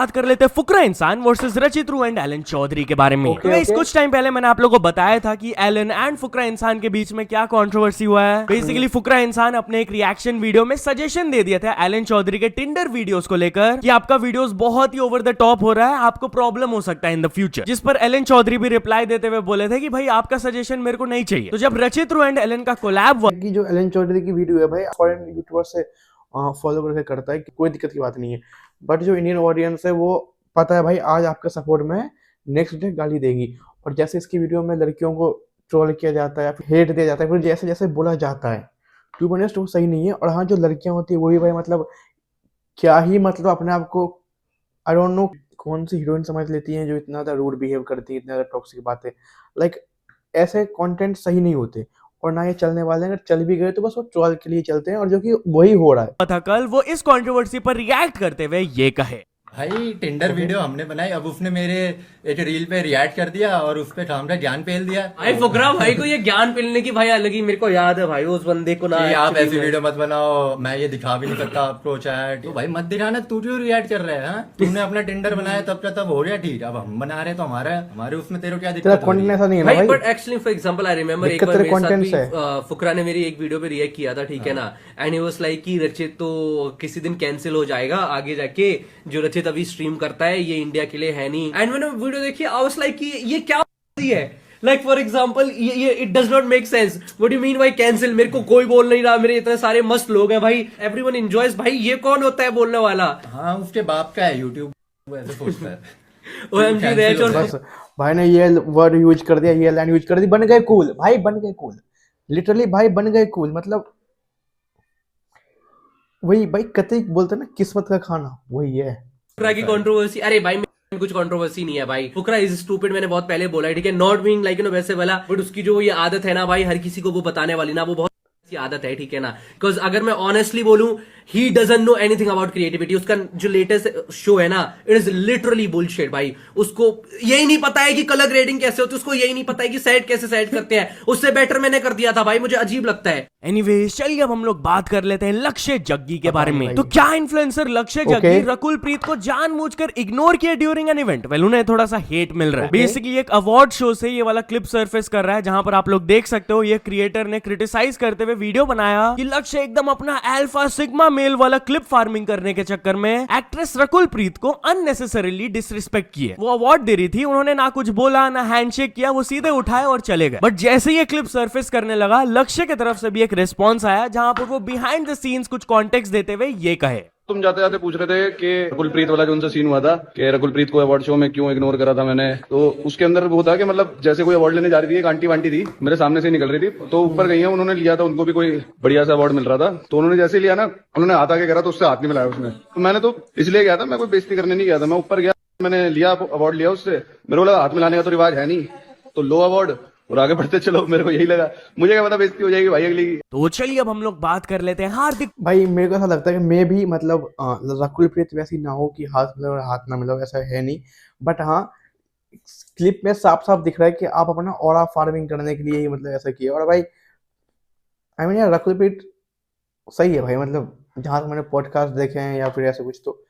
बात कर लेते हैं फुकरा इंसान वर्सेस रचित रू एंड एलन चौधरी के बारे में। कुछ टाइम पहले मैंने आप लोगों को बताया था कि एलन एंड फुकरा इंसान के बीच में क्या कंट्रोवर्सी हुआ है। बेसिकली फुकरा इंसान अपने एक रिएक्शन वीडियो में सजेशन दे दिया था एलन चौधरी के टिंडर वीडियोस को लेकर कि आपका वीडियोस बहुत ही ओवर द टॉप हो रहा है, आपको प्रॉब्लम हो सकता है इन द फ्यूचर। जिस पर एलन चौधरी भी रिप्लाई देते हुए बोले थे कि भाई आपका सजेशन मेरे को नहीं चाहिए। तो जब रचित रू एंड एलन का कोलैब हुआ, जो एलन चौधरी की वीडियो है भाई फॉरेन यूट्यूबर से फॉलो करके करता है, कोई दिक्कत की बात नहीं है। बट जो इंडियन ऑडियंस है वो पता है भाई आज आपके सपोर्ट में नेक्स्ट डे गाली देगी। और जैसे इसकी वीडियो में लड़कियों को ट्रोल किया जाता है या फिर हेट दिया जाता है, फिर जैसे जैसे बोला जाता है, टू बी ऑनेस्ट वो सही नहीं है। और हाँ, जो लड़कियां होती है वो भी भाई मतलब क्या ही मतलब अपने आप को आई डोंट नो कौन सी हीरोइन समझ लेती हैं जो इतना ज़्यादा रूड बिहेव करती है, इतना ज़्यादा टॉक्सिक बातें। लाइक ऐसे कंटेंट सही नहीं होते और ना ये चलने वाले हैं। अगर चल भी गए तो बस वो ट्रोल के लिए चलते हैं, और जो कि वही हो रहा है। था कल वो इस कंट्रोवर्सी पर रिएक्ट करते हुए ये कहे, भाई टिंडर वीडियो हमने बनाई, अब उसने मेरे एक रील पे रिएक्ट कर दिया और उस पे हमारा ज्ञान पेल दिया। भाई फुकरा भाई को ये ज्ञान पेलने की भाई अलग ही, मेरे को याद है भाई उस बंदे को ना कि आप ऐसी वीडियो मत बनाओ, मैं ये दिखा भी नहीं सकता आपको चैट। तो भाई मत दिखाना, तू क्यों रिएक्ट कर रहा है? हाँ? तूने अपना टिंडर बनाया तब का तब हो गया ठीक, अब हम बना रहे तो हमारे उसमें तेरे को क्या तेरा दिक्कत हो रही कंटेंट है? ऐसा नहीं है ना भाई भाई। But actually for example I remember एक दिक्कत बार तेरे मेरे साथ content भी से है। फुकरा ने मेरी एक वीडियो पे रिएक्ट किया था, ठीक है ना। एंड ही वाज लाइक कि रचित तो किसी दिन कैंसिल हो जाएगा आगे जाके, जो रचित अभी स्ट्रीम करता है ये इंडिया के लिए है नहीं। एंड मैंने वीडियो देखी, आई वाज लाइक कि ये क्या है। लाइक फॉर एग्जाम्पल ये it does not make sense. What you mean by cancel? मेरे को कोई बोल नहीं रहा, मेरे इतने सारे मस्त लोग हैं भाई, एवरीवन एंजॉयज। भाई ये कौन होता है बोलने वाला? हाँ, उसके बाप का है यूट्यूब, ऐसे सोचता है। OMG रेच और बस भाई ने ये वर्ड यूज कर दिया, ये लाइन यूज कर दी, बन गए कूल भाई, बन गए कूल। लिटरली भाई बन गए कूल। मतलब वही भाई कतई बोलते हैं ना, किस्मत का खाना वही है। फुकरा की कंट्रोवर्सी, अरे भाई में कुछ कंट्रोवर्सी नहीं है भाई। फुकरा इज स्टूपिड, मैंने बहुत पहले बोला है, ठीक है। नॉट बीइंग लाइक वैसे वाला, बट उसकी जो ये आदत है ना भाई, हर किसी को वो बताने वाली ना, वो बहुत अच्छी आदत है, ठीक है ना। बिकॉज अगर मैं ऑनेस्टली बोलूं, he doesn't know anything about creativity. उसका जो लेटेस्ट शो है ना, इट इज लिटरली बुलशिट भाई। उसको यही नहीं पता है कि कलर ग्रेडिंग कैसे होती है, उसको यही नहीं पता है कि सेट कैसे सेट करते हैं। उससे बेटर मैंने कर दिया था भाई, मुझे अजीब लगता है। एनीवेज चलिए अब हम लोग बात कर लेते हैं लक्ष्य जग्गी के बारे में। तो क्या इन्फ्लुएंसर लक्ष्य जग्गी रकुल प्रीत को जानबूझकर इग्नोर किया ड्यूरिंग एन इवेंट? वेल उन्हें थोड़ा सा हेट मिल रहा है। बेसिकली एक अवार्ड शो से ये वाला क्लिप सरफेस कर रहा है, जहां पर आप लोग देख सकते हो ये क्रिएटर ने क्रिटिसाइज करते हुए वीडियो बनाया कि लक्ष्य एकदम अपना अल्फा सिग्मा मेल वाला क्लिप फार्मिंग करने के चक्कर में एक्ट्रेस रकुल प्रीत को अननेसेसरीली डिसरिस्पेक्ट किए। वो अवार्ड दे रही थी, उन्होंने ना कुछ बोला ना हैंडशेक किया, वो सीधे उठाए और चले गए। बट जैसे ये क्लिप सरफेस करने लगा, लक्ष्य की तरफ से भी एक रिस्पॉन्स आया, जहां पर वो बिहाइंड द सीन्स कुछ कॉन्टेक्स्ट देते हुए ये कहे, तुम जाते जाते पूछ रहे थे कि रकुलप्रीत वाला जो उनसे सीन हुआ था कि रकुलप्रीत को अवार्ड शो में क्यों इग्नोर करा था मैंने, तो उसके अंदर वो था कि मतलब जैसे कोई अवार्ड लेने जा रही थी, एक आंटी वांटी थी मेरे सामने से ही निकल रही थी, तो ऊपर गई है, उन्होंने लिया था, उनको भी कोई बढ़िया सा अवार्ड मिल रहा था, तो उन्होंने जैसे लिया ना, उन्होंने हाथ आके करा तो उससे हाथ नहीं मिलाया उसने। तो मैंने तो इसलिए गया था, मैं कोई बेइज्जती करने नहीं गया था, मैं ऊपर गया, मैंने लिया अवार्ड लिया उससे, मेरे को लगा हाथ मिलाने का तो रिवाज है नहीं, तो लो अवार्ड और आगे बढ़ते चलो। मेरे को यही लगा, मुझे क्या पता बेइज्जती हो जाएगी भाई अगली की। तो चलिए अब हम लोग बात कर लेते हैं हार्दिक। भाई मेरे को ऐसा लगता है कि मैं भी मतलब रकुल प्रीत वैसी ना हो कि हाथ मिलाओ और हाथ ना मिलाओ, ऐसा है नहीं। बट हाँ, क्लिप में साफ साफ दिख रहा है कि आप अपना ऑरा फार्मिंग करने के लिए ही मतलब ऐसा किया। और भाई आई मीन यार रकुल प्रीत सही है भाई, मतलब जहाँ तक मैंने पॉडकास्ट देखे हैं या फिर ऐसा कुछ, तो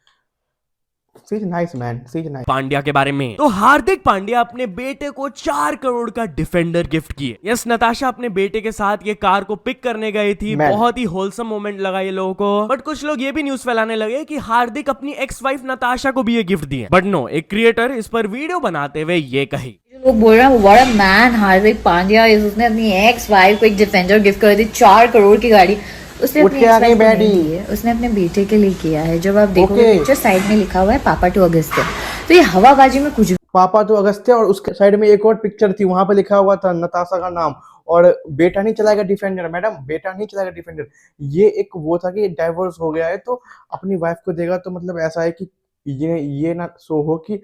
she is nice man, she is nice. Pandya के बारे में, तो हार्दिक पांड्या अपने बेटे को 4 करोड़ का डिफेंडर गिफ्ट किए। यस, नताशा अपने बेटे के साथ ये कार को पिक करने गई थी, बहुत ही होलसम मोमेंट लगा ये लोगों को। बट कुछ लोग ये भी न्यूज फैलाने लगे कि हार्दिक अपनी एक्स वाइफ नताशा को भी ये गिफ्ट दिए। बट नो, एक क्रिएटर इस पर वीडियो बनाते हुए ये कही, लोग बोल रहे हैं what a man Hardik Pandya is, उसने अपनी एक्स वाइफ को एक डिफेंडर गिफ्ट कर दी, 4 करोड़ की गाड़ी। उसने अपनी ex-wife को नहीं दी है, उसने अपने बेटे के लिए किया है। जब आप देखोगे पिक्चर साइड में लिखा हुआ है पापा टू अगस्त्य, तो ये हवाबाजी में कुछ पापा तो अगस्त्य, और उसके साइड में एक और पिक्चर थी, वहां पे लिखा हुआ था नताशा का नाम। और बेटा नहीं चलाएगा डिफेंडर, मैडम बेटा नहीं चलाएगा डिफेंडर। ये एक वो था कि डाइवोर्स हो गया है तो अपनी वाइफ को देगा, तो मतलब ऐसा है कि ये ना सो हो कि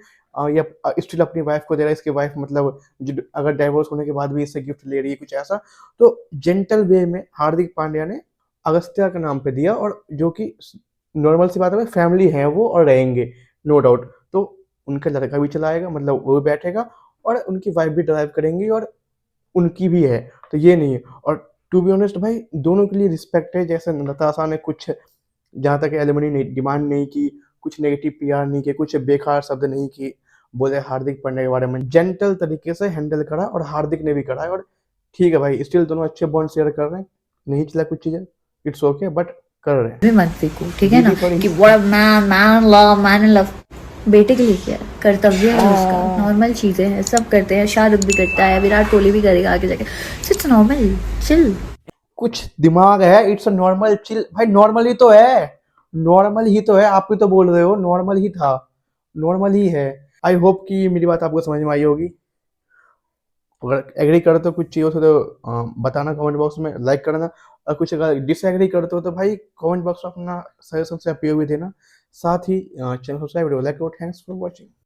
ये स्टिल अपनी वाइफ को दे रहा है, इसकी वाइफ मतलब अगर डाइवोर्स होने के बाद भी इससे गिफ्ट ले रही है, कुछ ऐसा। तो जेंटल वे में हार्दिक पांड्या ने अगस्त्या के नाम पे दिया, और जो कि नॉर्मल सी बात है, फैमिली है वो और रहेंगे नो डाउट। तो उनका लड़का भी चलाएगा, मतलब वो भी बैठेगा, और उनकी वाइफ भी ड्राइव करेंगी, और उनकी भी है, तो ये नहीं है। और टू बी ऑनेस्ट भाई दोनों के लिए रिस्पेक्ट है। जैसे नताशा ने कुछ जहाँ तक एलिमनी डिमांड नहीं की, कुछ नेगेटिव पीआर नहीं किया, कुछ बेकार शब्द नहीं किए, बोले हार्दिक पांड्या के बारे में, जेंटल तरीके से हैंडल करा और हार्दिक ने भी करा है। और ठीक है भाई, स्टिल दोनों अच्छे बॉन्ड शेयर कर रहे हैं, नहीं चला कुछ चीजें, इट्स ओके, बट कर रहे हैं। भी मत फेंको, ठीक है ना, थोड़ी- कि व्हाट मैन इन लव बेटे के लिए किया है, कर्तव्य है उसका, नॉर्मल चीजें हैं, सब करते हैं, शाहरुख भी करता है, विराट कोहली भी करेगा आगे जाके, इट्स नॉर्मल, चिल। कुछ दिमाग है, इट्स नॉर्मल चिल। भाई नॉर्मल ही तो है, नॉर्मल ही तो है, आप भी तो बोल रहे हो नॉर्मल ही था, नॉर्मल ही है। आई होप कि मेरी बात आपको समझ में आई होगी। अगर एग्री करते हो कुछ चीज़ों से तो बताना कमेंट बॉक्स में, लाइक करना, और कुछ अगर डिसएग्री करते हो तो भाई कमेंट बॉक्स में अपना सजेशन से पीओवी देना, साथ ही चैनल सब्सक्राइब, लाइक करो। Thanks for watching.